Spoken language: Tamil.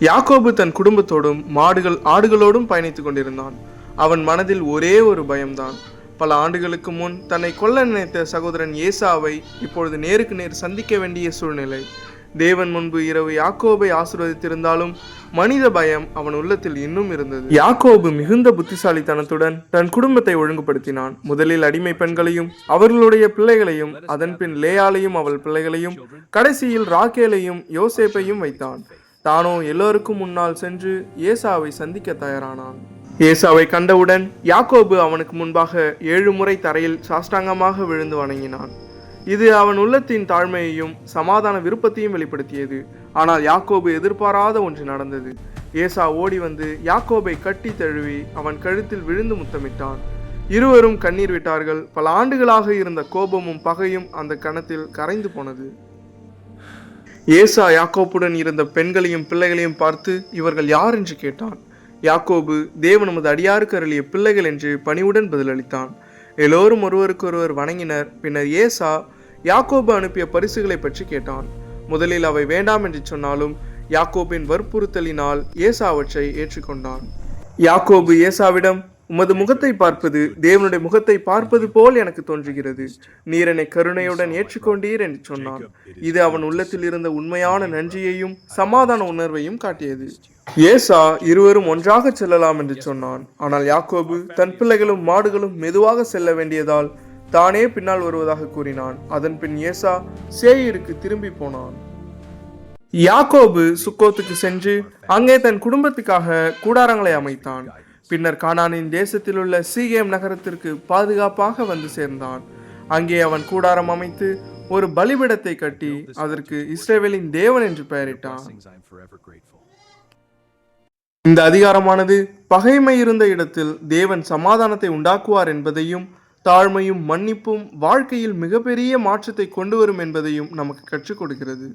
யாக்கோபு தன் குடும்பத்தோடும் மாடுகள் ஆடுகளோடும் பயணித்துக் கொண்டிருந்தான். அவன் மனதில் ஒரே ஒரு பயம்தான். பல ஆண்டுகளுக்கு முன் தன்னை கொல்ல நினைத்த சகோதரன் ஏசாவை இப்பொழுது நேருக்கு நேர் சந்திக்க வேண்டிய சூழ்நிலை. தேவன் முன்பு இரவு யாக்கோபை ஆசீர்வதித்திருந்தாலும் மனித பயம் அவன் உள்ளத்தில் இன்னும் இருந்தது. யாக்கோபு மிகுந்த புத்திசாலித்தனத்துடன் தன் குடும்பத்தை ஒழுங்குபடுத்தினான். முதலில் அடிமை பெண்களையும் அவர்களுடைய பிள்ளைகளையும், அதன் பின் லேயாளையும் அவள் பிள்ளைகளையும், கடைசியில் ராக்கேலையும் யோசேப்பையும் வைத்தான். தானோ எல்லோருக்கும் முன்னால் சென்று ஏசாவை சந்திக்க தயாரானான். ஏசாவை கண்டவுடன் யாக்கோபு அவனுக்கு முன்பாக 7 முறை தரையில் சாஷ்டாங்கமாக விழுந்து வணங்கினான். இது அவன் உள்ளத்தின் தாழ்மையையும் சமாதான விருப்பத்தையும் வெளிப்படுத்தியது. ஆனால் யாக்கோபு எதிர்பாராத ஒன்று நடந்தது. ஏசா ஓடி வந்து யாக்கோபை கட்டி தழுவி அவன் கழுத்தில் விழுந்து முத்தமிட்டான். இருவரும் கண்ணீர் விட்டார்கள். பல ஆண்டுகளாக இருந்த கோபமும் பகையும் அந்த கணத்தில் கரைந்து போனது. ஏசா யாக்கோபுடன் இருந்த பெண்களையும் பிள்ளைகளையும் பார்த்து, இவர்கள் யார் என்று கேட்டான். யாக்கோபு, தேவன் நமது அடியாருக்கு அருளிய பிள்ளைகள் என்று பணிவுடன் பதிலளித்தான். எல்லோரும் ஒருவருக்கொருவர் வணங்கினர். பின்னர் ஏசா யாக்கோபு அனுப்பிய பரிசுகளை பற்றி கேட்டான். முதலில் அவை வேண்டாம் என்று சொன்னாலும் யாக்கோபின் வற்புறுத்தலினால் ஏசா அவற்றை ஏற்றுக்கொண்டான். யாக்கோபு ஏசாவிடம், உமது முகத்தை பார்ப்பது தேவனுடைய முகத்தை பார்ப்பது போல் எனக்கு தோன்றுகிறது. நீர் என்னை கருணையுடன் ஏற்றுக்கொண்டீர் என்று சொன்னான். இது அவன் உள்ளத்தில் இருந்த உண்மையான நன்றியையும் சமாதான உணர்வையும் காட்டியது. ஏசா இருவரும் ஒன்றாக செல்லலாம் என்று சொன்னான். ஆனால் யாக்கோபு தன் பிள்ளைகளும் மாடுகளும் மெதுவாக செல்ல வேண்டியதால் தானே பின்னால் வருவதாக கூறினான். அதன் பின் ஏசா சேயீருக்கு திரும்பி போனான். யாக்கோபு சுக்கோத்துக்கு சென்று அங்கே தன் குடும்பத்துக்காக கூடாரங்களை அமைத்தான். பின்னர் கானானின் தேசத்தில் உள்ள சீகேம் நகரத்திற்கு பாதுகாப்பாக வந்து சேர்ந்தான். அங்கே அவன் கூடாரம் அமைத்து ஒரு பலிபீடத்தை கட்டி அதற்கு இஸ்ரவேலின் தேவன் என்று பெயரிட்டான். இந்த அதிகாரமானது பகைமை இருந்த இடத்தில் தேவன் சமாதானத்தை உண்டாக்குவார் என்பதையும், தாழ்மையும் மன்னிப்பும் வாழ்க்கையில் மிகப்பெரிய மாற்றத்தை கொண்டு வரும் என்பதையும் நமக்கு கற்றுக் கொடுக்கிறது.